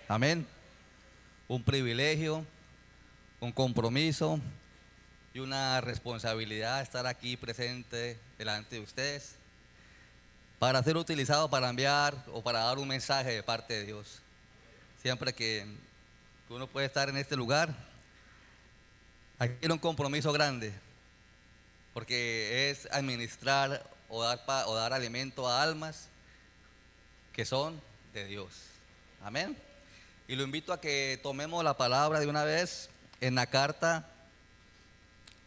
Amén. Un privilegio, un compromiso y una responsabilidad estar aquí presente delante de ustedes para ser utilizado para enviar o para dar un mensaje de parte de Dios. Siempre que uno puede estar en este lugar, aquí tiene un compromiso grande, porque es administrar o dar alimento a almas que son de Dios. Amén. Y lo invito a que tomemos la palabra de una vez en la carta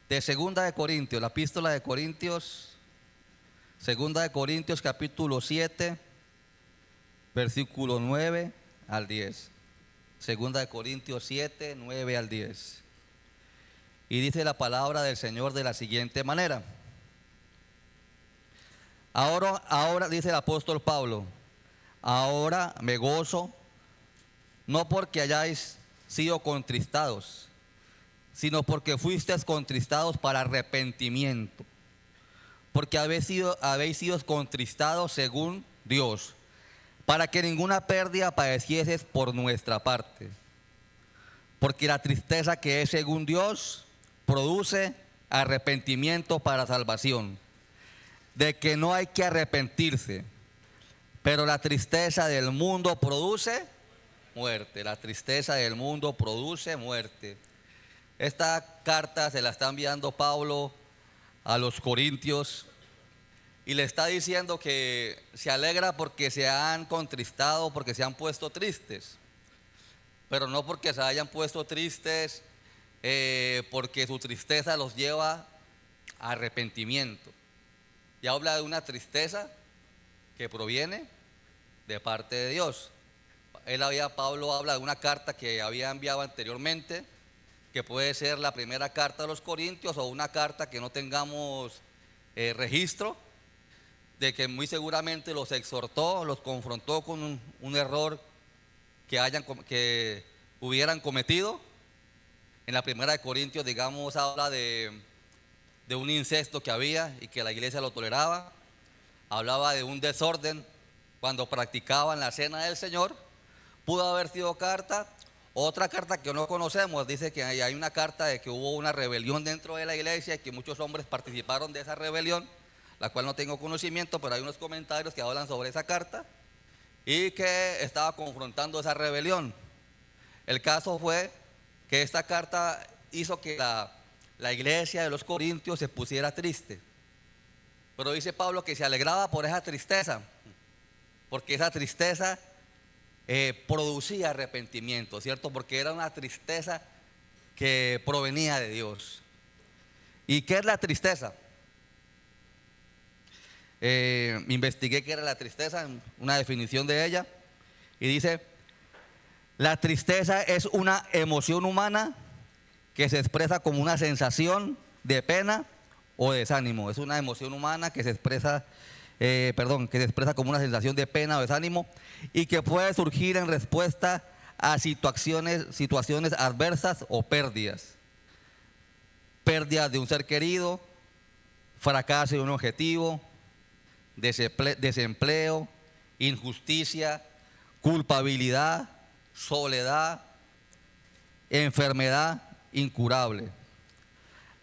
de Segunda de Corintios, la epístola de Corintios, Segunda de Corintios capítulo 7, versículo 9 al 10. Segunda de Corintios 7, 9 al 10. Y dice la palabra del Señor de la siguiente manera. Ahora dice el apóstol Pablo, ahora me gozo, no porque hayáis sido contristados, sino porque fuisteis contristados para arrepentimiento, porque habéis sido contristados según Dios, para que ninguna pérdida padecieses por nuestra parte. Porque la tristeza que es según Dios produce arrepentimiento para salvación, de que no hay que arrepentirse, pero la tristeza del mundo produce muerte. La tristeza del mundo produce muerte. Esta carta se la está enviando Pablo a los corintios y le está diciendo que se alegra porque se han contristado, porque se han puesto tristes, pero no porque se hayan puesto tristes porque su tristeza los lleva a arrepentimiento. Y habla de una tristeza que proviene de parte de Dios. Pablo habla de una carta que había enviado anteriormente, que puede ser la primera carta de los Corintios o una carta que no tengamos registro, de que muy seguramente los exhortó, los confrontó con un error que hubieran cometido. En la primera de Corintios, digamos, habla de un incesto que había y que la iglesia lo toleraba. Hablaba de un desorden cuando practicaban la cena del Señor. Pudo haber sido carta. Otra carta que no conocemos, dice que hay una carta de que hubo una rebelión dentro de la iglesia y que muchos hombres participaron de esa rebelión, la cual no tengo conocimiento, pero hay unos comentarios que hablan sobre esa carta y que estaba confrontando esa rebelión. El caso fue que esta carta hizo que la iglesia de los Corintios se pusiera triste. Pero dice Pablo que se alegraba por esa tristeza, porque esa tristeza producía arrepentimiento, ¿cierto? Porque era una tristeza que provenía de Dios. ¿Y qué es la tristeza? Investigué qué era la tristeza, una definición de ella, y dice: la tristeza es una emoción humana que se expresa como una sensación de pena o desánimo. Es una emoción humana que se expresa, que se expresa como una sensación de pena o desánimo y que puede surgir en respuesta a situaciones adversas o pérdidas. Pérdidas de un ser querido, fracaso de un objetivo, desempleo, injusticia, culpabilidad, soledad, enfermedad incurable.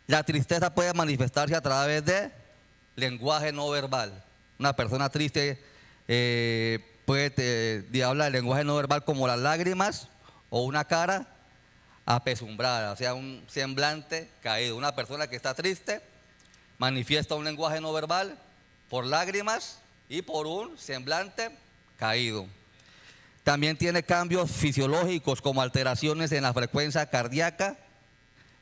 La tristeza puede manifestarse a través de lenguaje no verbal. Una persona triste habla del lenguaje no verbal como las lágrimas o una cara apesumbrada, o sea, un semblante caído. Una persona que está triste manifiesta un lenguaje no verbal por lágrimas y por un semblante caído. También tiene cambios fisiológicos como alteraciones en la frecuencia cardíaca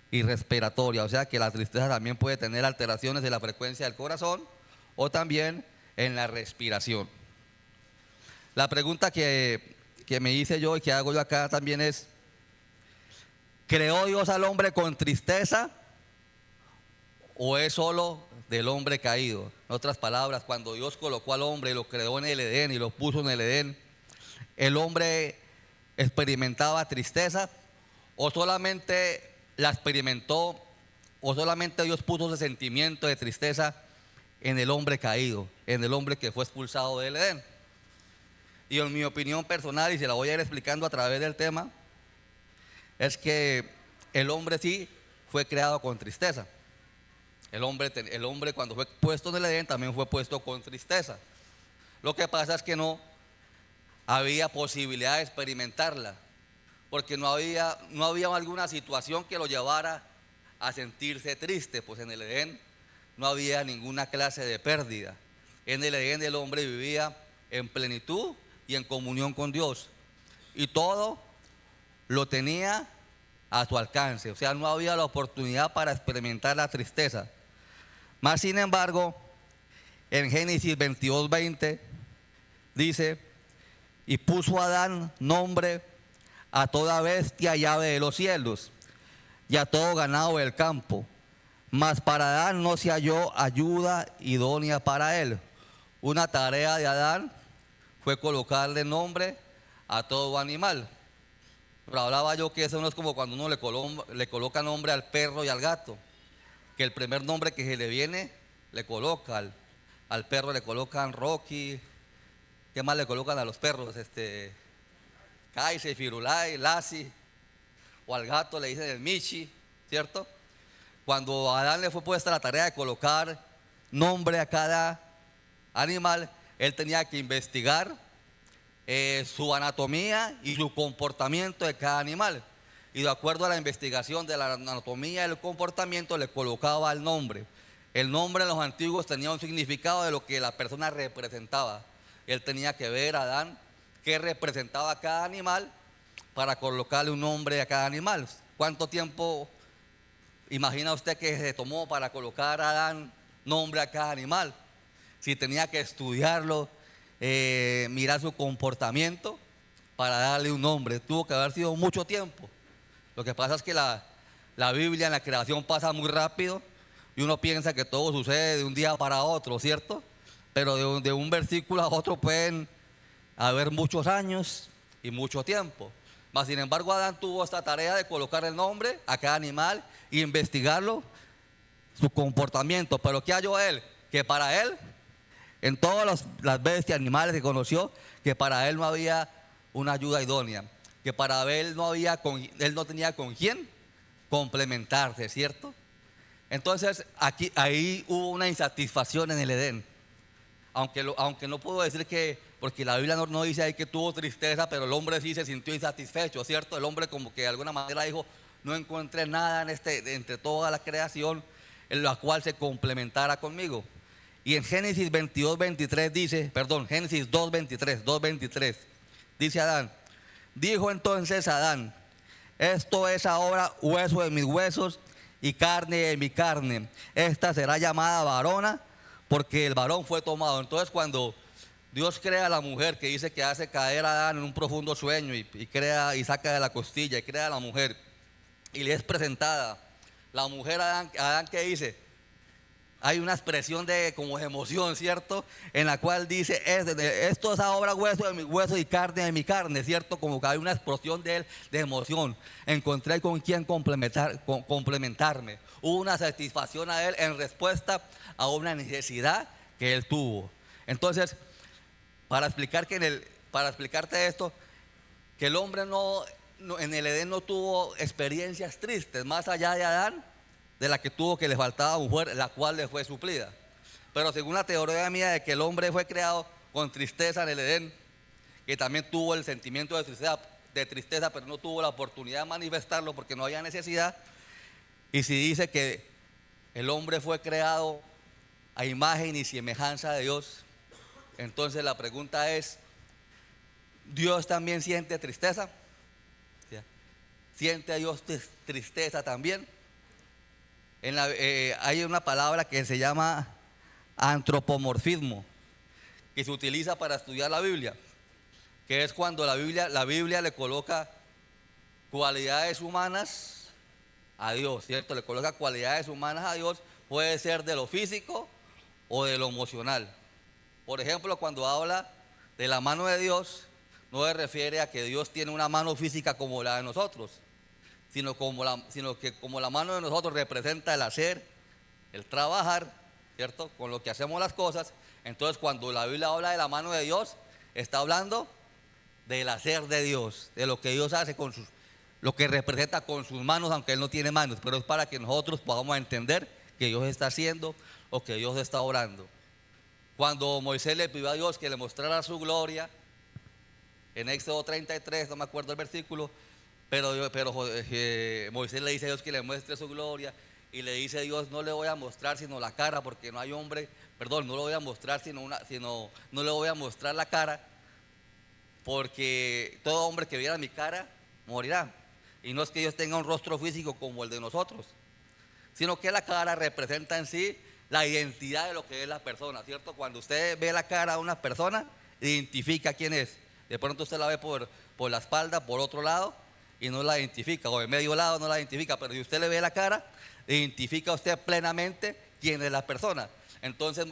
y respiratoria, o sea que la tristeza también puede tener alteraciones en la frecuencia del corazón o también en la respiración. La pregunta que me hice yo y que hago yo acá también es: ¿creó Dios al hombre con tristeza o es solo del hombre caído? En otras palabras, cuando Dios colocó al hombre y lo creó en el Edén y lo puso en el Edén, ¿el hombre experimentaba tristeza o solamente la experimentó, o solamente Dios puso ese sentimiento de tristeza en el hombre caído, en el hombre que fue expulsado del Edén? y en mi opinión personal, y se la voy a ir explicando a través del tema, es que el hombre sí fue creado con tristeza. El hombre cuando fue puesto en el Edén también fue puesto con tristeza. Lo que pasa es que no había posibilidad de experimentarla, porque no había alguna situación que lo llevara a sentirse triste, pues en el Edén no había ninguna clase de pérdida. En el Edén el hombre vivía en plenitud y en comunión con Dios, y todo lo tenía a su alcance, o sea, no había la oportunidad para experimentar la tristeza. Más sin embargo, en Génesis 22:20 dice: y puso Adán nombre a toda bestia y ave de los cielos y a todo ganado del campo, mas para Adán no se halló ayuda idónea para él. Una tarea de Adán fue colocarle nombre a todo animal. Pero hablaba yo que eso no es como cuando uno le coloca nombre al perro y al gato, que el primer nombre que se le viene le coloca. Al perro le colocan Rocky. ¿Qué más le colocan a los perros? Kaiser, Firulai, Lassie. O al gato le dicen el Michi, ¿cierto? Cuando a Adán le fue puesta la tarea de colocar nombre a cada animal, él tenía que investigar su anatomía y su comportamiento de cada animal. Y de acuerdo a la investigación de la anatomía y el comportamiento, le colocaba el nombre. El nombre en los antiguos tenía un significado de lo que la persona representaba. Él tenía que ver a Adán qué representaba cada animal para colocarle un nombre a cada animal. ¿Cuánto tiempo imagina usted que se tomó para colocar a Adán nombre a cada animal? Si tenía que estudiarlo, mirar su comportamiento para darle un nombre, tuvo que haber sido mucho tiempo. Lo que pasa es que la Biblia en la creación pasa muy rápido y uno piensa que todo sucede de un día para otro, ¿cierto? Pero de un versículo a otro pueden haber muchos años y mucho tiempo. Mas sin embargo, Adán tuvo esta tarea de colocar el nombre a cada animal y investigarlo, su comportamiento. Pero ¿qué halló él? Que para él, en todas las bestias, animales que conoció, que para él no había una ayuda idónea, que para él él no tenía con quién complementarse, ¿cierto? Entonces ahí hubo una insatisfacción en el Edén. Aunque no puedo decir que, porque la Biblia no dice ahí que tuvo tristeza, pero el hombre sí se sintió insatisfecho, ¿cierto? El hombre como que de alguna manera dijo: no encontré nada entre toda la creación en la cual se complementara conmigo. Y en Génesis 22:23 dice, perdón, Génesis 2:23, dice Adán: dijo entonces Adán: esto es ahora hueso de mis huesos y carne de mi carne. Esta será llamada varona, porque el varón fue tomado. Entonces, cuando Dios crea a la mujer, que dice que hace caer a Adán en un profundo sueño y crea y saca de la costilla y crea a la mujer, y le es presentada la mujer a Adán, ¿qué dice? Hay una expresión como de emoción, ¿cierto? En la cual dice: esto es ahora hueso de mi hueso y carne de mi carne, ¿cierto? Como que hay una explosión de él, de emoción. Encontré con quien complementarme. Hubo una satisfacción a él en respuesta a una necesidad que él tuvo. Entonces, para explicarte esto, que el hombre en el Edén no tuvo experiencias tristes, más allá de Adán, de la que tuvo, que le faltaba mujer, la cual le fue suplida. Pero según la teoría mía de que el hombre fue creado con tristeza en el Edén, que también tuvo el sentimiento de tristeza, pero no tuvo la oportunidad de manifestarlo porque no había necesidad. Y si dice que el hombre fue creado a imagen y semejanza de Dios, entonces la pregunta es: ¿Dios también siente tristeza? ¿Siente a Dios tristeza también? Hay una palabra que se llama antropomorfismo, que se utiliza para estudiar la Biblia, que es cuando la Biblia le coloca cualidades humanas a Dios, ¿cierto? Le coloca cualidades humanas a Dios, puede ser de lo físico o de lo emocional. Por ejemplo, cuando habla de la mano de Dios, no se refiere a que Dios tiene una mano física como la de nosotros, sino que como la mano de nosotros representa el hacer, el trabajar, ¿cierto? Con lo que hacemos las cosas. Entonces, cuando la Biblia habla de la mano de Dios, está hablando del hacer de Dios, de lo que Dios hace lo que representa con sus manos, aunque Él no tiene manos, pero es para que nosotros podamos entender que Dios está haciendo o que Dios está obrando. Cuando Moisés le pidió a Dios que le mostrara su gloria, en Éxodo 33, no me acuerdo el versículo, pero Moisés le dice a Dios que le muestre su gloria, y le dice a Dios: no le voy a mostrar sino la cara, porque no hay hombre, perdón, no le voy a mostrar no le voy a mostrar la cara, porque todo hombre que viera mi cara morirá. Y no es que Dios tenga un rostro físico como el de nosotros, sino que la cara representa en sí la identidad de lo que es la persona, ¿cierto? Cuando usted ve la cara de una persona, identifica quién es. De pronto usted la ve por la espalda, por otro lado, y no la identifica, o de medio lado no la identifica, pero si usted le ve la cara, identifica usted plenamente quién es la persona. Entonces,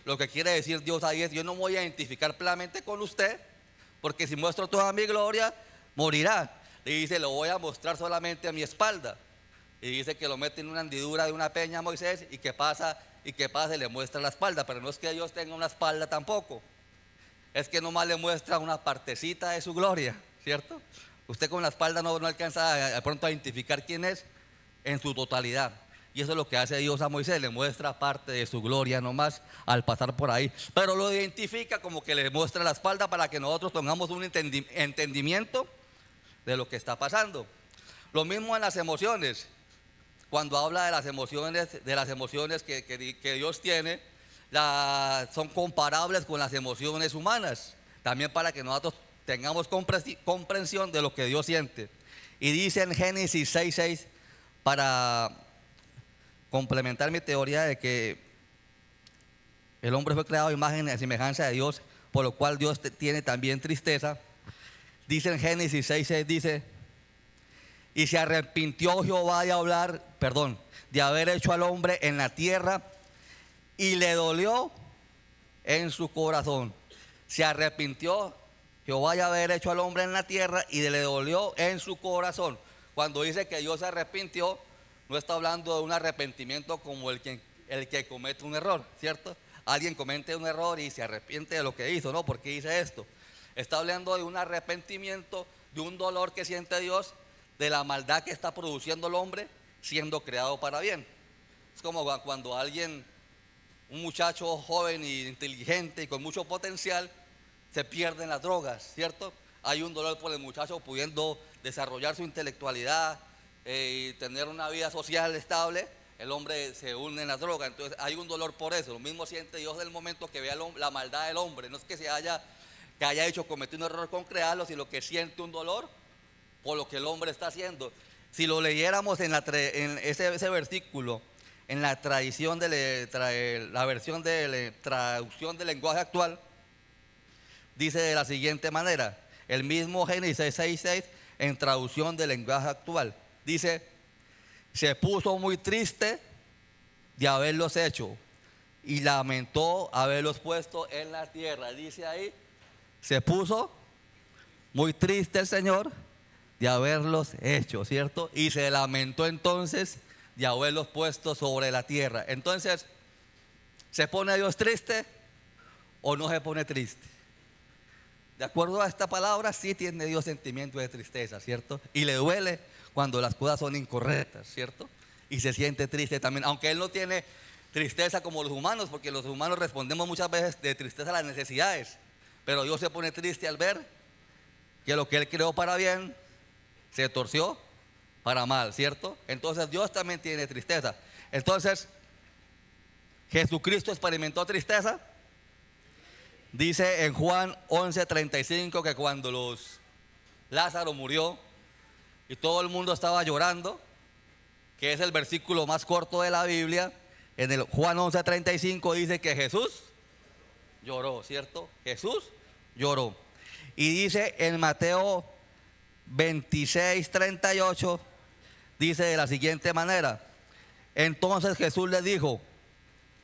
lo que quiere decir Dios ahí es: yo no me voy a identificar plenamente con usted, porque si muestro toda mi gloria, morirá. Y dice: lo voy a mostrar solamente a mi espalda. Y dice que lo mete en una hendidura de una peña a Moisés, y que pasa y le muestra la espalda. Pero no es que Dios tenga una espalda tampoco, es que nomás le muestra una partecita de su gloria, ¿cierto? Usted con la espalda no alcanza de pronto a identificar quién es en su totalidad. Y eso es lo que hace Dios a Moisés: le muestra parte de su gloria nomás al pasar por ahí, pero lo identifica como que le muestra la espalda, para que nosotros tengamos un entendimiento de lo que está pasando. Lo mismo en las emociones. Cuando habla de las emociones que Dios tiene, son comparables con las emociones humanas, también para que nosotros tengamos comprensión de lo que Dios siente. Y dice en Génesis 6:6, para complementar mi teoría de que el hombre fue creado a imagen y semejanza de Dios, por lo cual Dios tiene también tristeza. Dice en Génesis 6:6, dice: y se arrepintió Jehová de haber hecho al hombre en la tierra, y le dolió en su corazón. Se arrepintió Jehová de haber hecho al hombre en la tierra, y le dolió en su corazón. Cuando dice que Dios se arrepintió, no está hablando de un arrepentimiento como el que comete un error, ¿cierto? Alguien comete un error y se arrepiente de lo que hizo, ¿no? ¿Por qué hice esto? Está hablando de un arrepentimiento, de un dolor que siente Dios, de la maldad que está produciendo el hombre siendo creado para bien. Es como cuando un muchacho joven e inteligente y con mucho potencial, se pierde en las drogas, ¿cierto? Hay un dolor por el muchacho pudiendo desarrollar su intelectualidad y tener una vida social estable. El hombre se une en las drogas, entonces hay un dolor por eso. Lo mismo siente Dios del momento que vea la maldad del hombre. No es que haya hecho cometer un error con crearlo, sino que siente un dolor por lo que el hombre está haciendo. Si lo leyéramos en ese versículo, en la tradición la versión de traducción del lenguaje actual, dice de la siguiente manera, el mismo Génesis 6:6 en traducción del lenguaje actual, dice: se puso muy triste de haberlos hecho, y lamentó haberlos puesto en la tierra. Dice ahí: se puso muy triste el Señor de haberlos hecho, ¿cierto? Y se lamentó entonces de haberlos puesto sobre la tierra. Entonces, ¿se pone Dios triste o no se pone triste? De acuerdo a esta palabra, sí tiene Dios sentimiento de tristeza, ¿cierto? Y le duele cuando las cosas son incorrectas, ¿cierto? Y se siente triste también, aunque Él no tiene tristeza como los humanos, porque los humanos respondemos muchas veces de tristeza a las necesidades. Pero Dios se pone triste al ver que lo que Él creó para bien se torció para mal, ¿cierto? Entonces Dios también tiene tristeza. Entonces, ¿Jesucristo experimentó tristeza? Dice en Juan 11:35 que cuando Lázaro murió y todo el mundo estaba llorando, que es el versículo más corto de la Biblia, en el Juan 11:35 dice que Jesús lloró, ¿cierto? Jesús lloró. Y dice en Mateo 26:38, dice de la siguiente manera: entonces Jesús le dijo: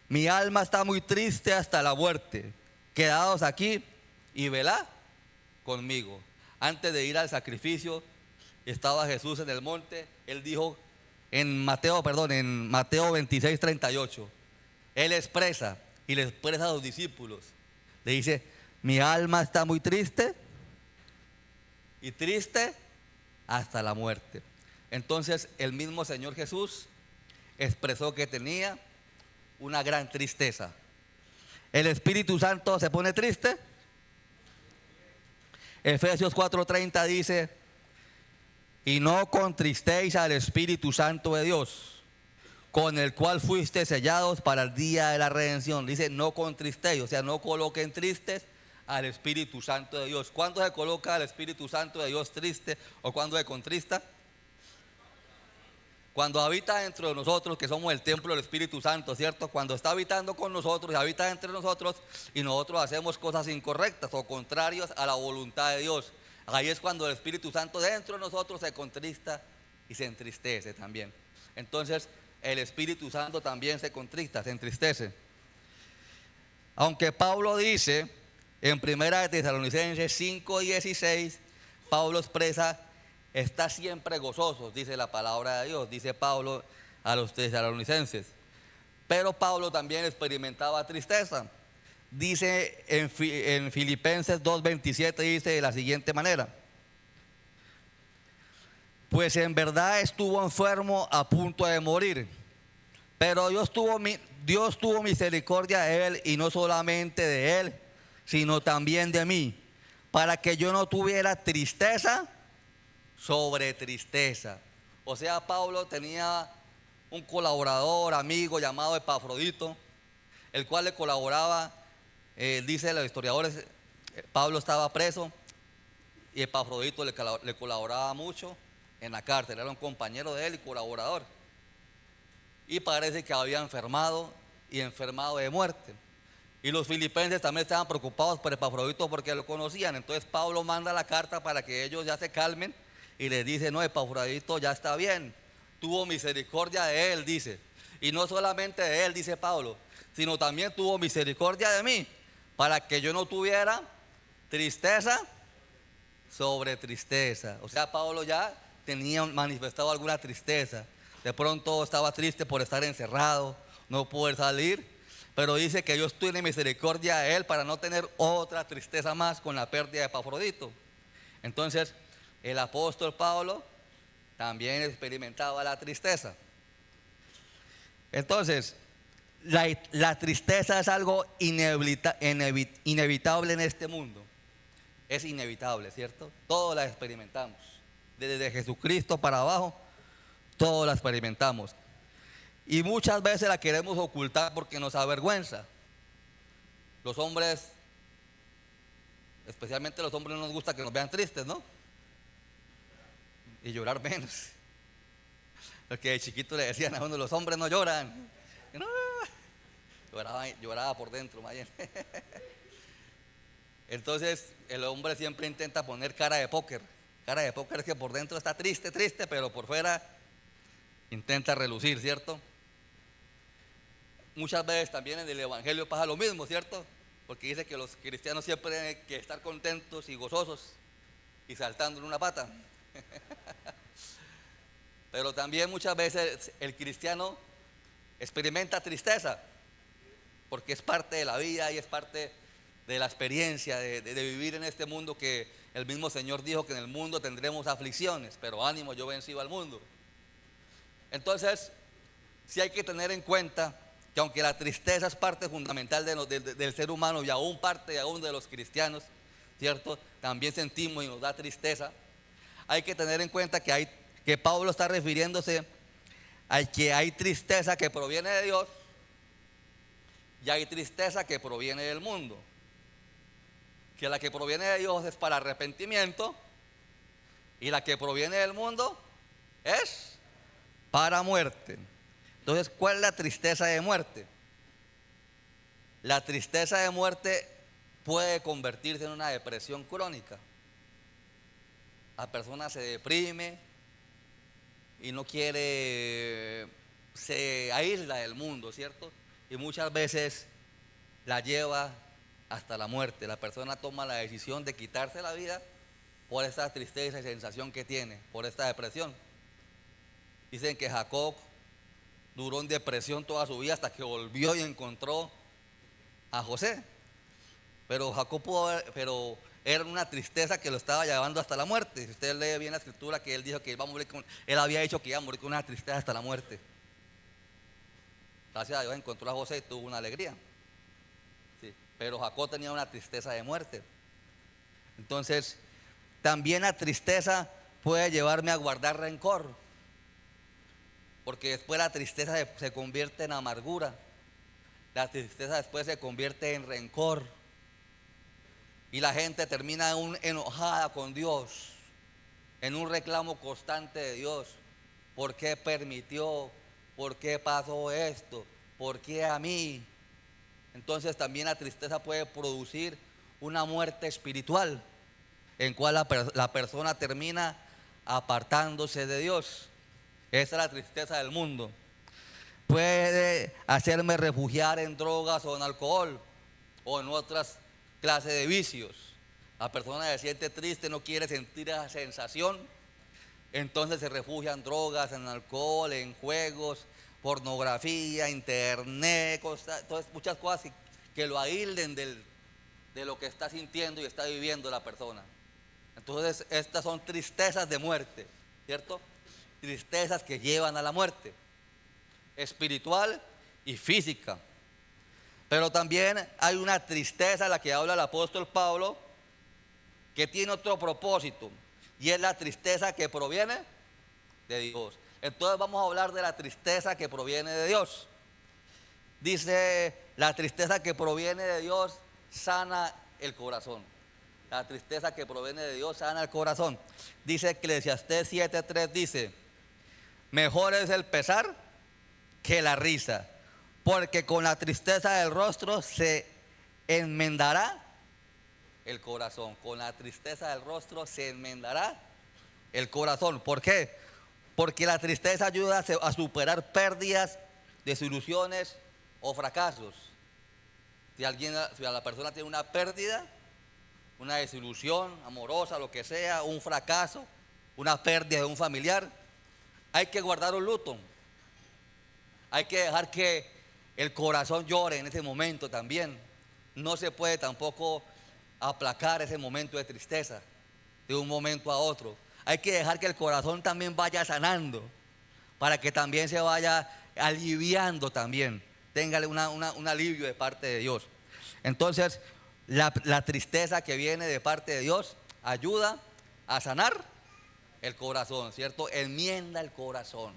mi alma está muy triste hasta la muerte, quedaos aquí y velad conmigo. Antes de ir al sacrificio, estaba Jesús en el monte. Él dijo en Mateo 26:38, Él expresa a los discípulos, le dice: mi alma está muy triste y triste hasta la muerte. Entonces el mismo Señor Jesús expresó que tenía una gran tristeza. El Espíritu Santo se pone triste. Efesios 4:30 dice: y no contristéis al Espíritu Santo de Dios, con el cual fuiste sellados para el día de la redención. Dice no contristéis, o sea, no coloquen tristes al Espíritu Santo de Dios. ¿Cuándo se coloca al Espíritu Santo de Dios triste o cuándo se contrista? Cuando habita dentro de nosotros, que somos el templo del Espíritu Santo, ¿cierto? Cuando está habitando con nosotros y habita entre nosotros y nosotros hacemos cosas incorrectas o contrarias a la voluntad de Dios. Ahí es cuando el Espíritu Santo dentro de nosotros se contrista y se entristece también. Entonces el Espíritu Santo también se contrista, se entristece. Aunque Pablo dice en 1 Tesalonicenses 5:16, Pablo expresa: está siempre gozoso, dice la palabra de Dios, dice Pablo a los tesalonicenses. Pero Pablo también experimentaba tristeza. Dice en Filipenses 2:27, dice de la siguiente manera: pues en verdad estuvo enfermo a punto de morir, pero Dios tuvo misericordia de él, y no solamente de él, sino también de mí, para que yo no tuviera tristeza sobre tristeza. O sea, Pablo tenía un colaborador, amigo llamado Epafrodito, el cual le colaboraba. Dice los historiadores, Pablo estaba preso y Epafrodito le colaboraba mucho en la cárcel, era un compañero de él y colaborador. Y parece que había enfermado de muerte. Y los filipenses también estaban preocupados por Epafrodito porque lo conocían. Entonces Pablo manda la carta para que ellos ya se calmen y les dice: no, Epafrodito ya está bien, tuvo misericordia de él, dice. Y no solamente de él, dice Pablo, sino también tuvo misericordia de mí, para que yo no tuviera tristeza sobre tristeza. O sea, Pablo ya tenía manifestado alguna tristeza. De pronto estaba triste por estar encerrado, no poder salir, pero dice que Dios tiene misericordia de él para no tener otra tristeza más con la pérdida de Epafrodito. Entonces el apóstol Pablo también experimentaba la tristeza. Entonces la tristeza es algo inevitable en este mundo. Es inevitable, ¿cierto? Todos la experimentamos. Desde Jesucristo para abajo, todos la experimentamos. Y muchas veces la queremos ocultar porque nos avergüenza. Los hombres, especialmente los hombres, no nos gusta que nos vean tristes, ¿no? Y llorar menos. Porque de chiquito le decían a uno: los hombres no lloran. No, lloraba por dentro, más bien. Entonces el hombre siempre intenta poner cara de póker. Cara de póker es que por dentro está triste, pero por fuera intenta relucir, ¿cierto? Muchas veces también en el Evangelio pasa lo mismo, ¿cierto? Porque dice que los cristianos siempre tienen que estar contentos y gozosos y saltando en una pata. Pero también muchas veces el cristiano experimenta tristeza, porque es parte de la vida y es parte de la experiencia de vivir en este mundo, que el mismo Señor dijo que en el mundo tendremos aflicciones, pero ánimo, yo he vencido al mundo. Entonces sí hay que tener en cuenta que aunque la tristeza es parte fundamental del ser humano, y aún parte aún de los cristianos, ¿cierto? También sentimos y nos da tristeza. Hay que tener en cuenta que Pablo está refiriéndose a que hay tristeza que proviene de Dios y hay tristeza que proviene del mundo. Que la que proviene de Dios es para arrepentimiento y la que proviene del mundo es para muerte. Entonces, ¿cuál es la tristeza de muerte? La tristeza de muerte puede convertirse en una depresión crónica. La persona se deprime y no quiere, se aísla del mundo, ¿cierto? Y muchas veces la lleva hasta la muerte. La persona toma la decisión de quitarse la vida por esta tristeza y sensación que tiene, por esta depresión. Dicen que Jacob duró en depresión toda su vida hasta que volvió y encontró a José. Pero era una tristeza que lo estaba llevando hasta la muerte. Si usted lee bien la escritura, que él dijo que iba a morir él había dicho que iba a morir con una tristeza hasta la muerte. Gracias a Dios encontró a José y tuvo una alegría. Sí, pero Jacob tenía una tristeza de muerte. Entonces, también la tristeza puede llevarme a guardar rencor, porque después la tristeza se convierte en amargura. La tristeza después se convierte en rencor. Y la gente termina enojada con Dios, en un reclamo constante de Dios. ¿Por qué permitió? ¿Por qué pasó esto? ¿Por qué a mí? Entonces también la tristeza puede producir una muerte espiritual, en cual la persona termina apartándose de Dios. Esa es la tristeza del mundo. Puede hacerme refugiar en drogas o en alcohol o en otras clases de vicios. La persona se siente triste, no quiere sentir esa sensación, entonces se refugia en drogas, en alcohol, en juegos, pornografía, internet, muchas cosas que lo aíslen de lo que está sintiendo y está viviendo la persona. Entonces estas son tristezas de muerte, ¿cierto? Tristezas que llevan a la muerte espiritual y física. Pero también hay una tristeza, la que habla el apóstol Pablo, que tiene otro propósito, y es la tristeza que proviene de Dios. Entonces vamos a hablar de la tristeza que proviene de Dios. Dice, la tristeza que proviene de Dios sana el corazón. La tristeza que proviene de Dios sana el corazón. Dice Eclesiastés 7:3, dice, mejor es el pesar que la risa, porque con la tristeza del rostro se enmendará el corazón. Con la tristeza del rostro se enmendará el corazón. ¿Por qué? Porque la tristeza ayuda a superar pérdidas, desilusiones o fracasos. Si la persona tiene una pérdida, una desilusión amorosa, lo que sea, un fracaso, una pérdida de un familiar, hay que guardar un luto. Hay que dejar que el corazón llore en ese momento también. No se puede tampoco aplacar ese momento de tristeza de un momento a otro. Hay que dejar que el corazón también vaya sanando, para que también se vaya aliviando también. Téngale un alivio de parte de Dios. Entonces, la tristeza que viene de parte de Dios ayuda a sanar el corazón, ¿cierto? Enmienda el corazón.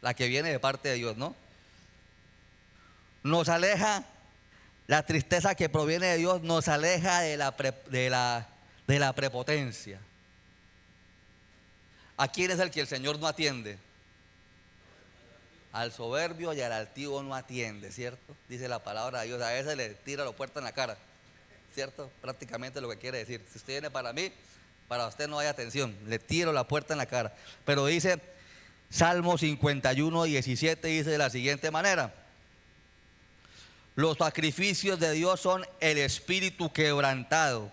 La que viene de parte de Dios, ¿no? Nos aleja, la tristeza que proviene de Dios nos aleja de la prepotencia. ¿A quién es el que el Señor no atiende? Al soberbio y al altivo no atiende, ¿cierto? Dice la palabra de Dios, a ese le tira la puerta en la cara, ¿cierto? Prácticamente lo que quiere decir. Si usted viene para mí, para usted no hay atención, le tiro la puerta en la cara. Pero dice Salmo 51:17, dice de la siguiente manera: los sacrificios de Dios son el espíritu quebrantado,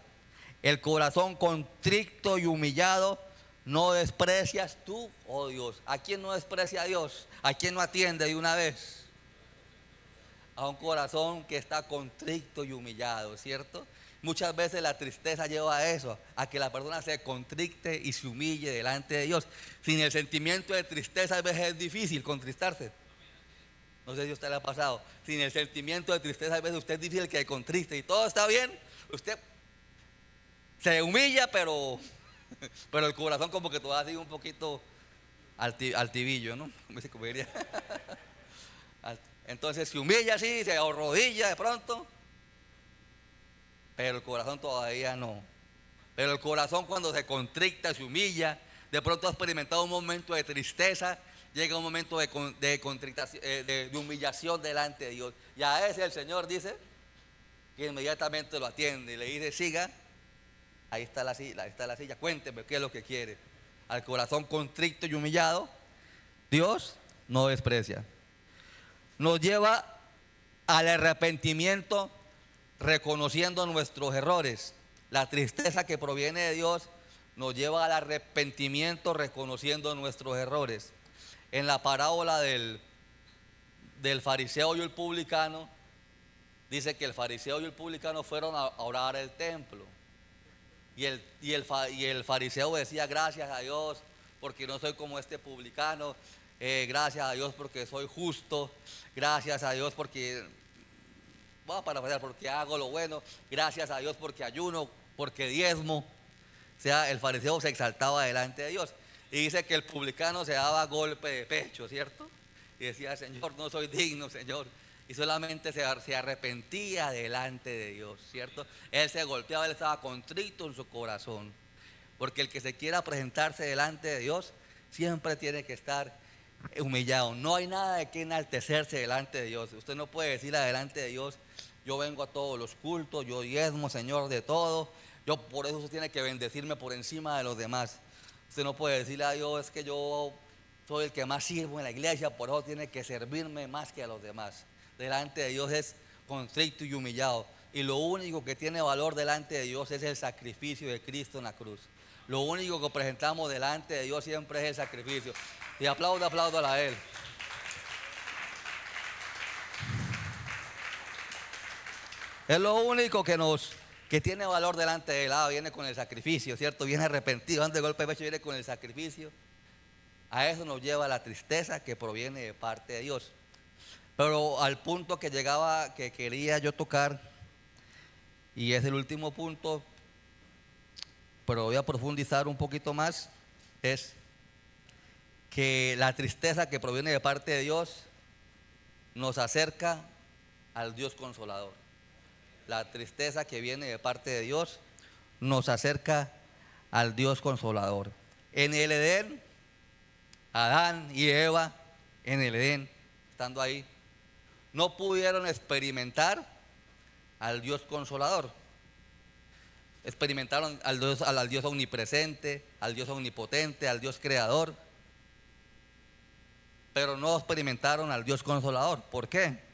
el corazón contrito y humillado no desprecias tú, oh Dios. ¿A quién no desprecia a Dios? ¿A quién no atiende de una vez? A un corazón que está contrito y humillado, ¿cierto? Muchas veces la tristeza lleva a eso, a que la persona se contrite y se humille delante de Dios. Sin el sentimiento de tristeza a veces es difícil contristarse. No sé si a usted le ha pasado. Sin el sentimiento de tristeza a veces usted es difícil que se contriste y todo está bien. Usted se humilla, pero el corazón como que todavía sigue un poquito altivillo, ¿no? Como diría. Entonces se humilla así, se arrodilla de pronto, pero el corazón todavía no. Pero el corazón cuando se contricta, se humilla, de pronto ha experimentado un momento de tristeza, llega un momento de humillación delante de Dios. Y a ese el Señor dice que inmediatamente lo atiende y le dice, siga, ahí está la silla, cuénteme qué es lo que quiere. Al corazón contrito y humillado, Dios no desprecia. Nos lleva al arrepentimiento reconociendo nuestros errores. La tristeza que proviene de Dios nos lleva al arrepentimiento reconociendo nuestros errores. En la parábola del fariseo y el publicano, dice que el fariseo y el publicano fueron a orar al templo. Y el fariseo decía, gracias a Dios porque no soy como este publicano, gracias a Dios porque soy justo, gracias a Dios porque, voy a parafrasear, porque hago lo bueno, gracias a Dios porque ayuno, porque diezmo. O sea, el fariseo se exaltaba delante de Dios. Y dice que el publicano se daba golpe de pecho, ¿cierto? Y decía, Señor, no soy digno, Señor. Y solamente se arrepentía delante de Dios, ¿cierto? Él se golpeaba, él estaba contrito en su corazón. Porque el que se quiera presentarse delante de Dios siempre tiene que estar humillado. No hay nada de que enaltecerse delante de Dios. Usted no puede decir adelante de Dios, yo vengo a todos los cultos, yo diezmo, Señor, de todo. Yo por eso usted tiene que bendecirme por encima de los demás. Usted no puede decirle a Dios, es que yo soy el que más sirvo en la iglesia, por eso tiene que servirme más que a los demás. Delante de Dios es contrito y humillado. Y lo único que tiene valor delante de Dios es el sacrificio de Cristo en la cruz. Lo único que presentamos delante de Dios siempre es el sacrificio. Y aplaudo a Él. Es lo único que tiene valor delante de Él. Viene con el sacrificio, ¿cierto? Viene arrepentido, antes de golpe de pecho viene con el sacrificio. A eso nos lleva la tristeza que proviene de parte de Dios. Pero al punto que llegaba, que quería yo tocar, y es el último punto, pero voy a profundizar un poquito más, es que la tristeza que proviene de parte de Dios nos acerca al Dios consolador. La tristeza que viene de parte de Dios nos acerca al Dios consolador. En el Edén, Adán y Eva, en el Edén, estando ahí, no pudieron experimentar al Dios consolador. Experimentaron al Dios omnipresente, al Dios omnipotente, al Dios creador, pero no experimentaron al Dios consolador. ¿Por qué?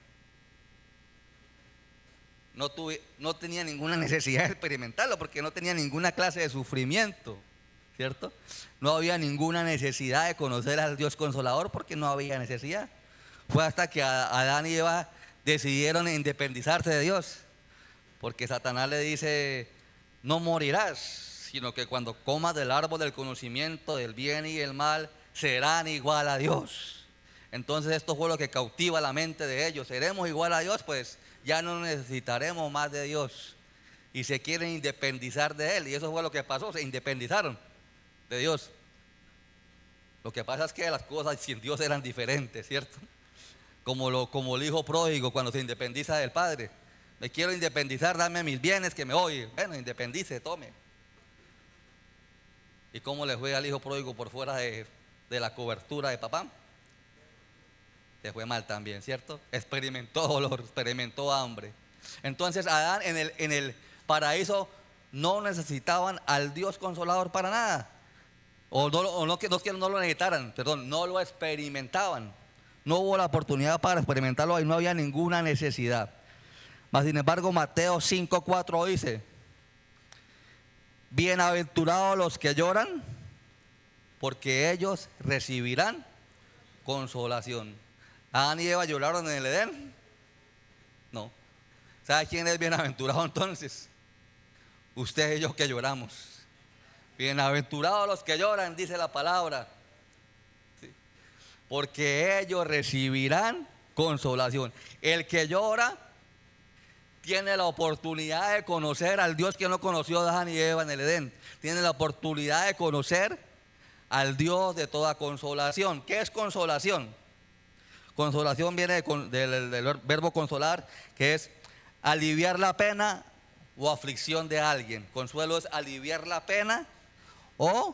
No tenía ninguna necesidad de experimentarlo, porque no tenía ninguna clase de sufrimiento, ¿cierto? No había ninguna necesidad de conocer al Dios consolador, porque no había necesidad. Fue hasta que Adán y Eva decidieron independizarse de Dios, porque Satanás le dice, no morirás, sino que cuando comas del árbol del conocimiento del bien y el mal, serán igual a Dios. Entonces esto fue lo que cautiva la mente de ellos. Seremos igual a Dios, pues ya no necesitaremos más de Dios. Y se quieren independizar de Él. Y eso fue lo que pasó, se independizaron de Dios. Lo que pasa es que las cosas sin Dios eran diferentes, ¿cierto? Como el hijo pródigo cuando se independiza del padre. Me quiero independizar, dame mis bienes que me oye. Bueno, independice, tome. ¿Y cómo le fue al hijo pródigo por fuera de la cobertura de papá? Le fue mal también, ¿cierto? Experimentó dolor, experimentó hambre. Entonces Adán en el paraíso no necesitaban al Dios consolador para nada. No que no lo necesitaran, perdón, no lo experimentaban. No hubo la oportunidad para experimentarlo y no había ninguna necesidad. Mas sin embargo, Mateo 5:4 dice, bienaventurados los que lloran, porque ellos recibirán consolación. ¿Adán y Eva lloraron en el Edén? No. ¿Sabe quién es bienaventurado entonces? Usted y yo que lloramos. Bienaventurados los que lloran, dice la palabra. ¿Sí? Porque ellos recibirán consolación. El que llora tiene la oportunidad de conocer al Dios que no conoció a Adán y Eva en el Edén. Tiene la oportunidad de conocer al Dios de toda consolación. ¿Qué es consolación? Consolación viene del verbo consolar, que es aliviar la pena o aflicción de alguien. Consuelo es aliviar la pena o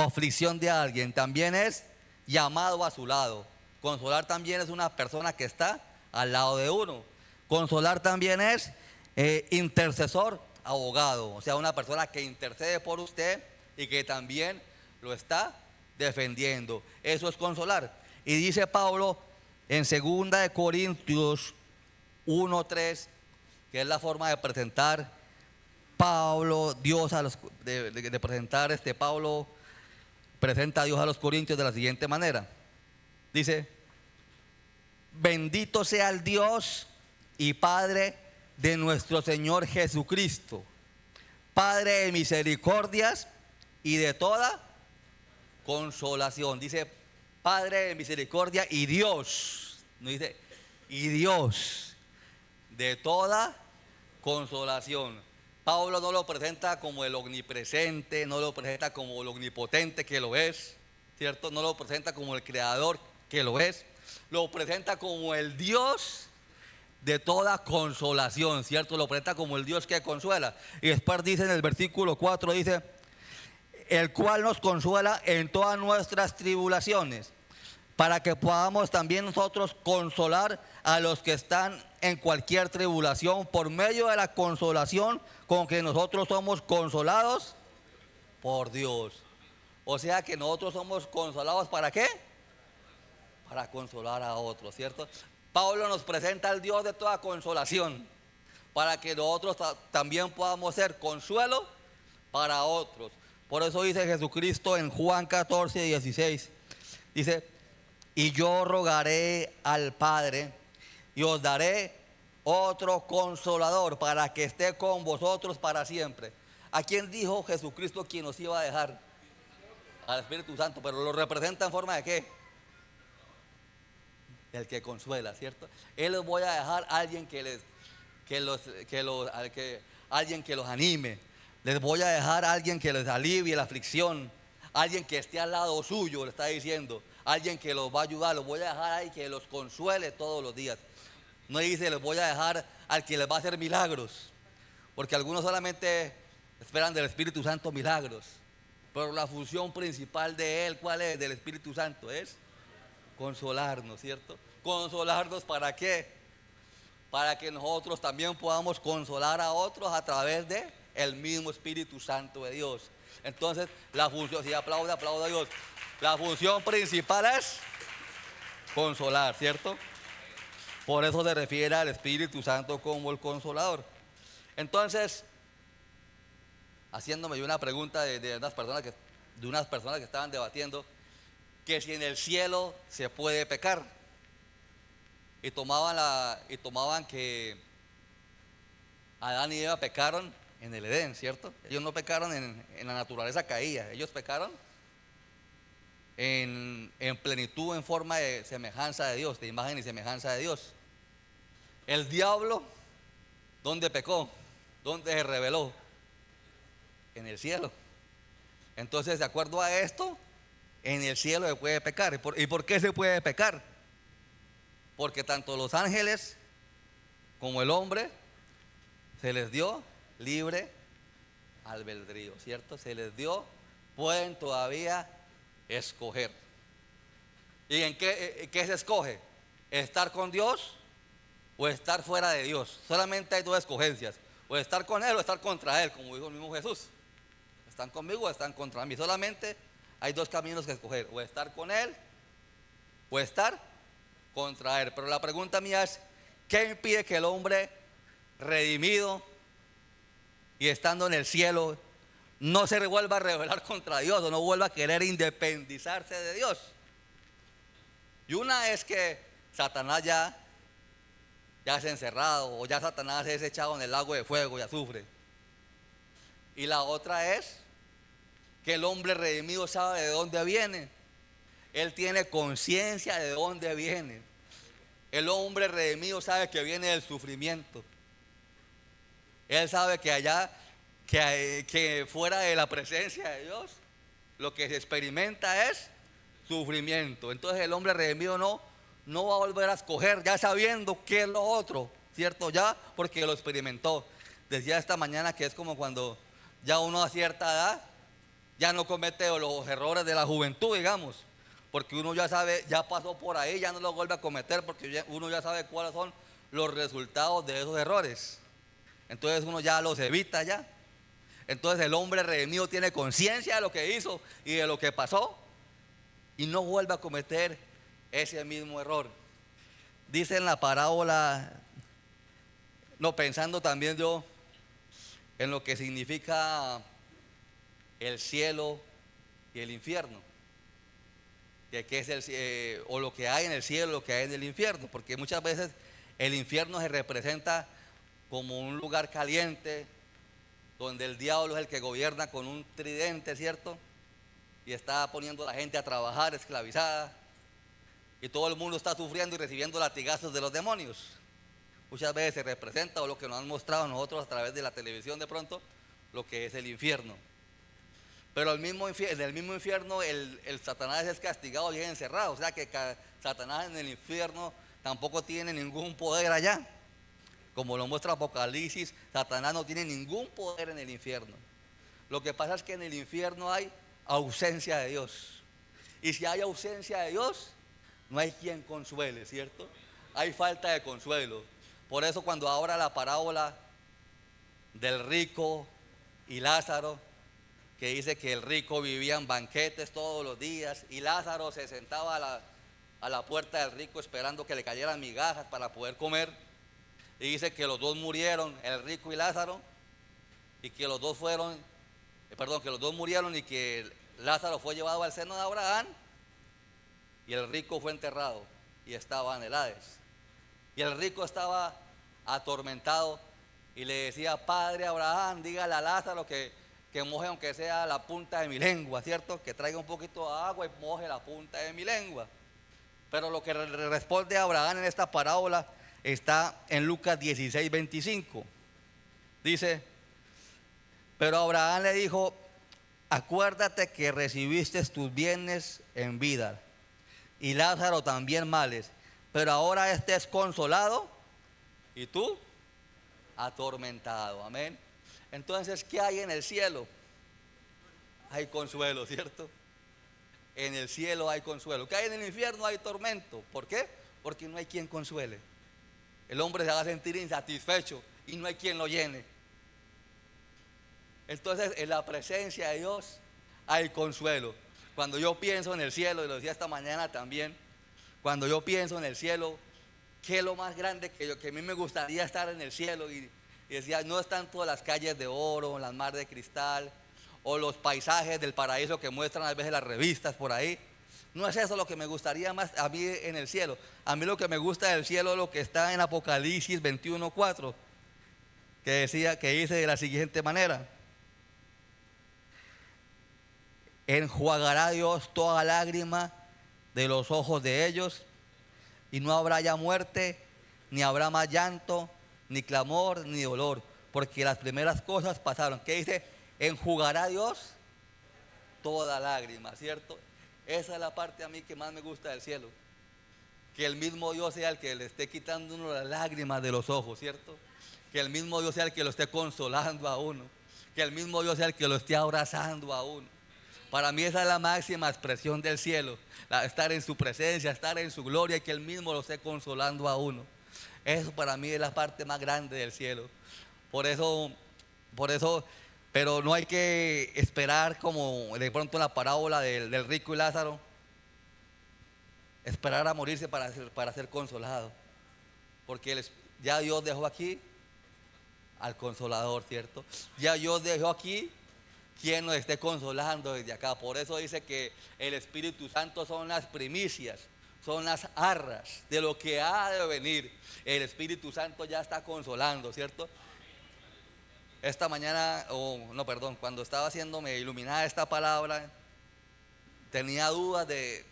aflicción de alguien. También es llamado a su lado. Consolar también es una persona que está al lado de uno. Consolar también es intercesor, abogado. O sea, una persona que intercede por usted y que también lo está defendiendo. Eso es consolar. Y dice Pablo en 2 de Corintios 1:3, que es la forma de presentar Pablo, Dios de presentar Pablo presenta a Dios a los corintios de la siguiente manera. Dice, bendito sea el Dios y Padre de nuestro Señor Jesucristo, Padre de misericordias y de toda consolación. Dice Padre de misericordia y Dios. No dice y Dios de toda consolación. Pablo no lo presenta como el omnipresente, no lo presenta como el omnipotente que lo es, ¿cierto? No lo presenta como el creador que lo es. Lo presenta como el Dios de toda consolación, ¿cierto? Lo presenta como el Dios que consuela. Y después dice en el versículo 4, dice, el cual nos consuela en todas nuestras tribulaciones, para que podamos también nosotros consolar a los que están en cualquier tribulación por medio de la consolación con que nosotros somos consolados por Dios. O sea que nosotros somos consolados, ¿para qué? Para consolar a otros, ¿cierto? Pablo nos presenta al Dios de toda consolación, para que nosotros también podamos ser consuelo para otros. Por eso dice Jesucristo en Juan 14, 16, dice, y yo rogaré al Padre y os daré otro consolador para que esté con vosotros para siempre. ¿A quién dijo Jesucristo quien nos iba a dejar? Al Espíritu Santo, pero lo representa en forma de ¿qué? El que consuela, ¿cierto? Él les voy a dejar a alguien alguien que los anime. Les voy a dejar a alguien que les alivie la aflicción, alguien que esté al lado suyo, le está diciendo, alguien que los va a ayudar. Los voy a dejar ahí que los consuele todos los días. No dice les voy a dejar al que les va a hacer milagros, porque algunos solamente esperan del Espíritu Santo milagros, pero la función principal de él, ¿cuál es? Del Espíritu Santo es consolarnos, ¿cierto? ¿Consolarnos para qué? Para que nosotros también podamos consolar a otros a través de el mismo Espíritu Santo de Dios. Entonces, la función, si aplaude a Dios. La función principal es consolar, ¿cierto? Por eso se refiere al Espíritu Santo como el consolador. Entonces, haciéndome una pregunta de unas personas que estaban debatiendo que si en el cielo se puede pecar, y tomaban que Adán y Eva pecaron en el Edén, ¿cierto? Ellos no pecaron en la naturaleza caída, ellos pecaron en plenitud, en forma de semejanza de Dios, de imagen y semejanza de Dios. El diablo, ¿dónde pecó? ¿Dónde se rebeló? En el cielo. Entonces, de acuerdo a esto, en el cielo se puede pecar. ¿Y por qué se puede pecar? Porque tanto los ángeles como el hombre se les dio libre albedrío, ¿cierto? Se les dio, pueden todavía escoger. ¿Y en qué se escoge? ¿Estar con Dios o estar fuera de Dios? Solamente hay dos escogencias: o estar con Él o estar contra Él, como dijo el mismo Jesús. Están conmigo o están contra mí. Solamente hay dos caminos que escoger: o estar con Él o estar contra Él. Pero la pregunta mía es: ¿qué impide que el hombre redimido y estando en el cielo no se vuelva a rebelar contra Dios o no vuelva a querer independizarse de Dios? Y una es que Satanás ya es encerrado, o ya Satanás es echado en el lago de fuego y azufre. Y la otra es que el hombre redimido sabe de dónde viene. Él tiene conciencia de dónde viene. El hombre redimido sabe que viene del sufrimiento. Él sabe que allá, que fuera de la presencia de Dios, lo que se experimenta es sufrimiento. Entonces el hombre redimido no va a volver a escoger, ya sabiendo qué es lo otro, ¿cierto? Ya porque lo experimentó. Decía esta mañana que es como cuando ya uno a cierta edad ya no comete los errores de la juventud, digamos, porque uno ya sabe, ya pasó por ahí, ya no lo vuelve a cometer, porque uno ya sabe cuáles son los resultados de esos errores. Entonces uno ya los evita ya. Entonces el hombre redimido tiene conciencia de lo que hizo y de lo que pasó, y no vuelve a cometer ese mismo error. Dice en la parábola, pensando también yo en lo que significa el cielo y el infierno, que es o lo que hay en el cielo, lo que hay en el infierno, porque muchas veces el infierno se representa como un lugar caliente, donde el diablo es el que gobierna con un tridente, ¿cierto? Y está poniendo a la gente a trabajar esclavizada, y todo el mundo está sufriendo y recibiendo latigazos de los demonios. Muchas veces se representa, o lo que nos han mostrado a nosotros a través de la televisión de pronto, lo que es el infierno. Pero en el mismo infierno el Satanás es castigado y es encerrado. O sea que Satanás en el infierno tampoco tiene ningún poder allá. Como lo muestra Apocalipsis, Satanás no tiene ningún poder en el infierno. Lo que pasa es que en el infierno hay ausencia de Dios. Y si hay ausencia de Dios, no hay quien consuele, ¿cierto? Hay falta de consuelo. Por eso cuando ahora la parábola del rico y Lázaro, que dice que el rico vivía en banquetes todos los días y Lázaro se sentaba a la puerta del rico esperando que le cayeran migajas para poder comer. Y dice que los dos murieron, el rico y Lázaro, y que los dos que los dos murieron y que Lázaro fue llevado al seno de Abraham y el rico fue enterrado y estaba en el Hades. Y el rico estaba atormentado y le decía: Padre Abraham, dígale a Lázaro que moje aunque sea la punta de mi lengua, ¿cierto? Que traiga un poquito de agua y moje la punta de mi lengua. Pero lo que responde Abraham en esta parábola está en Lucas 16, 25. Dice: pero Abraham le dijo: acuérdate que recibiste tus bienes en vida y Lázaro también males, pero ahora estés consolado y tú atormentado. Amén. Entonces, ¿qué hay en el cielo? Hay consuelo, ¿cierto? En el cielo hay consuelo. ¿Qué hay en el infierno? Hay tormento. ¿Por qué? Porque no hay quien consuele. El hombre se va a sentir insatisfecho y no hay quien lo llene. Entonces, en la presencia de Dios hay consuelo. Cuando yo pienso en el cielo, y lo decía esta mañana también, cuando yo pienso en el cielo, ¿qué es lo más grande que a mí me gustaría estar en el cielo? Y decía: no están todas las calles de oro, las mares de cristal, o los paisajes del paraíso que muestran a veces las revistas por ahí. No es eso lo que me gustaría más a mí en el cielo. A mí lo que me gusta del cielo es lo que está en Apocalipsis 21:4, que dice de la siguiente manera: enjuagará Dios toda lágrima de los ojos de ellos, y no habrá ya muerte, ni habrá más llanto, ni clamor, ni dolor, porque las primeras cosas pasaron. ¿Qué dice? Enjugará Dios toda lágrima, ¿cierto? Esa es la parte a mí que más me gusta del cielo. Que el mismo Dios sea el que le esté quitando uno las lágrimas de los ojos, ¿cierto? Que el mismo Dios sea el que lo esté consolando a uno. Que el mismo Dios sea el que lo esté abrazando a uno. Para mí esa es la máxima expresión del cielo, estar en su presencia, estar en su gloria y que Él mismo lo esté consolando a uno. Eso para mí es la parte más grande del cielo. Por eso, pero no hay que esperar como de pronto la parábola del rico y Lázaro, esperar a morirse para ser consolado. Porque ya Dios dejó aquí al consolador, ¿cierto? Ya Dios dejó aquí quien nos esté consolando desde acá. Por eso dice que el Espíritu Santo son las primicias, son las arras de lo que ha de venir. El Espíritu Santo ya está consolando, ¿cierto? Esta mañana, cuando estaba haciéndome iluminada esta palabra, tenía dudas de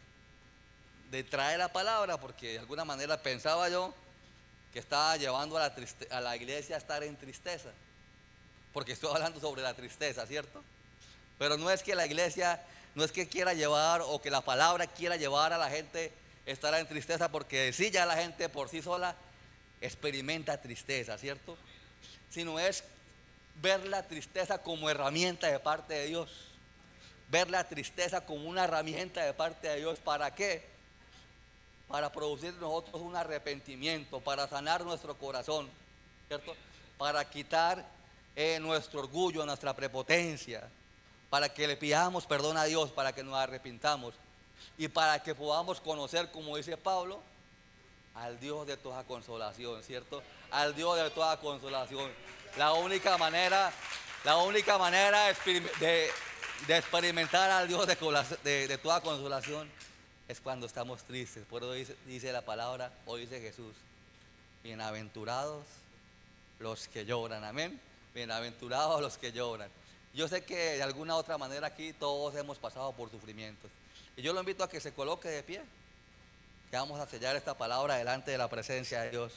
traer la palabra, porque de alguna manera pensaba yo que estaba llevando a la iglesia a estar en tristeza, porque estoy hablando sobre la tristeza, ¿cierto? Pero no es que la iglesia, no es que quiera llevar o que la palabra quiera llevar a la gente a estar en tristeza, porque sí, ya la gente por sí sola experimenta tristeza, ¿cierto? Sino es ver la tristeza como herramienta de parte de Dios. Ver la tristeza como una herramienta de parte de Dios. ¿Para qué? Para producir en nosotros un arrepentimiento, para sanar nuestro corazón, ¿cierto? Para quitar nuestro orgullo, nuestra prepotencia, para que le pidamos perdón a Dios, para que nos arrepintamos y para que podamos conocer, como dice Pablo, al Dios de toda consolación, ¿cierto? Al Dios de toda consolación. La única manera de experimentar al Dios de toda consolación es cuando estamos tristes. Por eso dice la palabra, o dice Jesús: bienaventurados los que lloran, amén. Bienaventurados los que lloran. Yo sé que de alguna otra manera aquí todos hemos pasado por sufrimientos. Y yo lo invito a que se coloque de pie. Que vamos a sellar esta palabra delante de la presencia de Dios.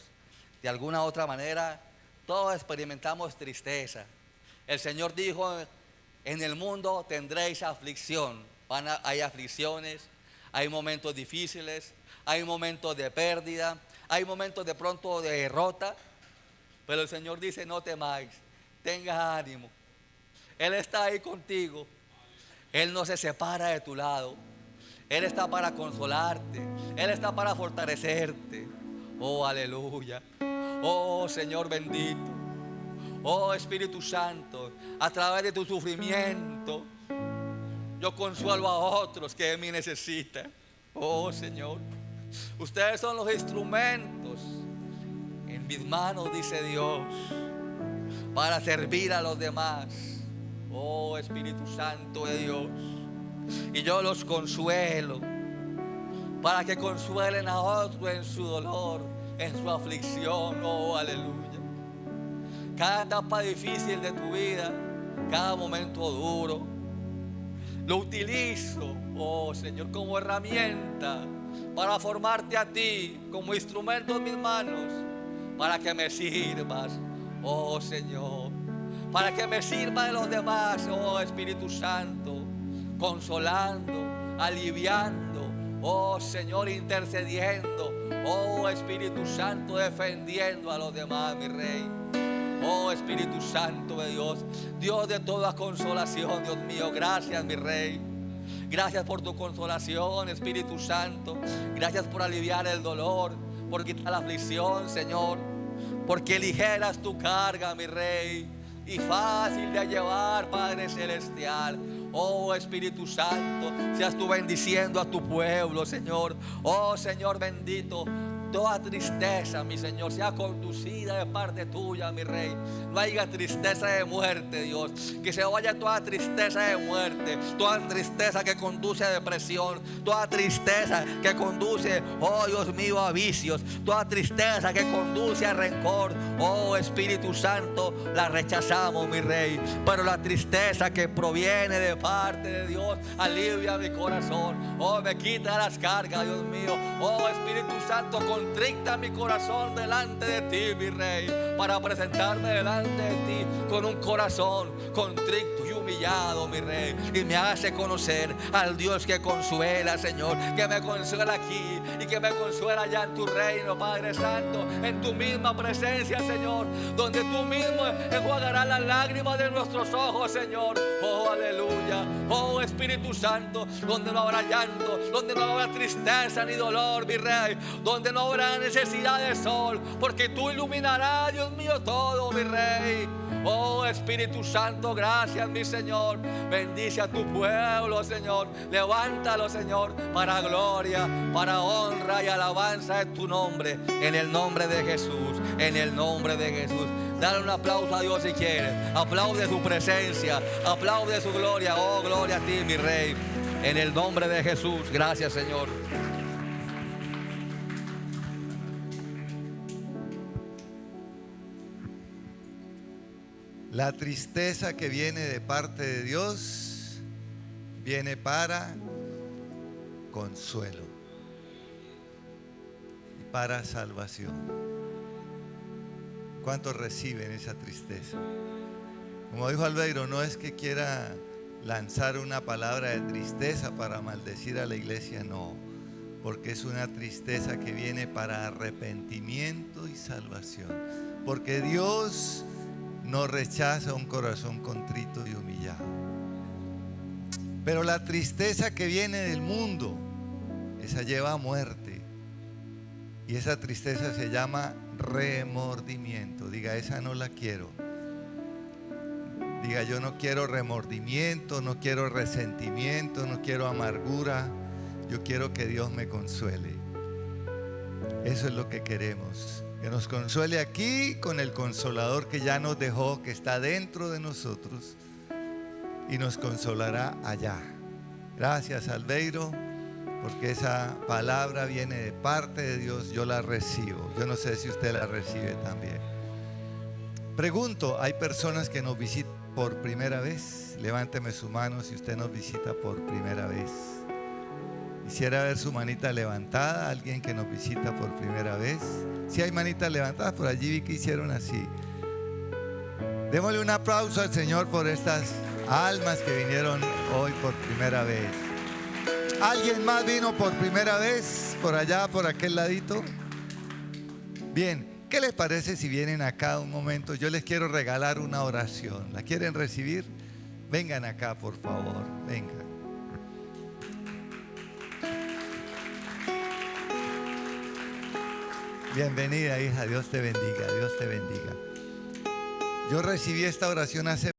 De alguna otra manera, todos experimentamos tristeza. El Señor dijo, en el mundo tendréis aflicción. Hay aflicciones, hay momentos difíciles, hay momentos de pérdida, hay momentos de pronto de derrota. Pero el Señor dice, no temáis, tengas ánimo. Él está ahí contigo. Él no se separa de tu lado. Él está para consolarte. Él está para fortalecerte. Oh, aleluya. Oh, Señor bendito. Oh, Espíritu Santo, a través de tu sufrimiento, yo consuelo a otros que de mí necesitan. Oh, Señor, ustedes son los instrumentos en mis manos, dice Dios, para servir a los demás. Oh, Espíritu Santo de Dios. Y yo los consuelo para que consuelen a otros en su dolor, en su aflicción. Oh, aleluya. Cada etapa difícil de tu vida, cada momento duro, lo utilizo, oh Señor, como herramienta para formarte a ti, como instrumento en mis manos, para que me sirvas, oh Señor, para que me sirva de los demás, oh Espíritu Santo, consolando, aliviando, oh Señor, intercediendo, oh Espíritu Santo, defendiendo a los demás, mi Rey. Oh Espíritu Santo de Dios, Dios de toda consolación, Dios mío, gracias mi Rey. Gracias por tu consolación, Espíritu Santo. Gracias por aliviar el dolor, por quitar la aflicción, Señor. Porque ligeras tu carga, mi Rey, y fácil de llevar, Padre Celestial. Oh Espíritu Santo, seas tú bendiciendo a tu pueblo, Señor. Oh Señor bendito, toda tristeza, mi Señor, sea conducida de parte tuya, mi Rey. No haya tristeza de muerte, Dios. Que se vaya toda tristeza de muerte, toda tristeza que conduce a depresión, toda tristeza que conduce, oh Dios mío, a vicios, toda tristeza que conduce a rencor. Oh Espíritu Santo, la rechazamos, mi Rey. Pero la tristeza que proviene de parte de Dios alivia mi corazón. Oh, me quita las cargas, Dios mío. Oh Espíritu Santo, contricta mi corazón delante de ti, mi Rey, para presentarme delante de ti con un corazón contrito y humillado, mi Rey, y me hace conocer al Dios que consuela, Señor, que me consuela aquí y que me consuela allá en tu reino, Padre Santo, en tu misma presencia, Señor, donde tú mismo enjuagarás las lágrimas de nuestros ojos, Señor. Oh, aleluya. Oh, Espíritu Santo, donde no habrá llanto, donde no habrá tristeza ni dolor, mi Rey, donde no habrá necesidad de sol, porque tú iluminarás, Dios mío, todo, mi Rey. Oh Espíritu Santo, gracias, mi Señor. Bendice a tu pueblo, Señor. Levántalo, Señor, para gloria, para honra y alabanza de tu nombre. En el nombre de Jesús, en el nombre de Jesús. Dale un aplauso a Dios si quieres. Aplaude su presencia, aplaude su gloria. Oh, gloria a ti, mi Rey. En el nombre de Jesús, gracias, Señor. La tristeza que viene de parte de Dios viene para consuelo y para salvación. ¿Cuántos reciben esa tristeza? Como dijo Albeiro, no es que quiera lanzar una palabra de tristeza para maldecir a la iglesia, no, porque es una tristeza que viene para arrepentimiento y salvación, porque Dios no rechaza un corazón contrito y humillado. Pero la tristeza que viene del mundo, esa lleva a muerte. Y esa tristeza se llama remordimiento. Diga, esa no la quiero. Diga, yo no quiero remordimiento, no quiero resentimiento, no quiero amargura. Yo quiero que Dios me consuele. Eso es lo que queremos. Que nos consuele aquí con el Consolador que ya nos dejó, que está dentro de nosotros y nos consolará allá. Gracias, Albeiro, porque esa palabra viene de parte de Dios. Yo la recibo. Yo no sé si usted la recibe también. Pregunto, ¿hay personas que nos visitan por primera vez? Levánteme su mano si usted nos visita por primera vez. Quisiera ver su manita levantada, alguien que nos visita por primera vez. Si hay manitas levantadas, por allí vi que hicieron así. Démosle un aplauso al Señor por estas almas que vinieron hoy por primera vez. ¿Alguien más vino por primera vez por allá, por aquel ladito? Bien, ¿qué les parece si vienen acá un momento? Yo les quiero regalar una oración. ¿La quieren recibir? Vengan acá, por favor, vengan. Bienvenida, hija, Dios te bendiga, Dios te bendiga. Yo recibí esta oración hace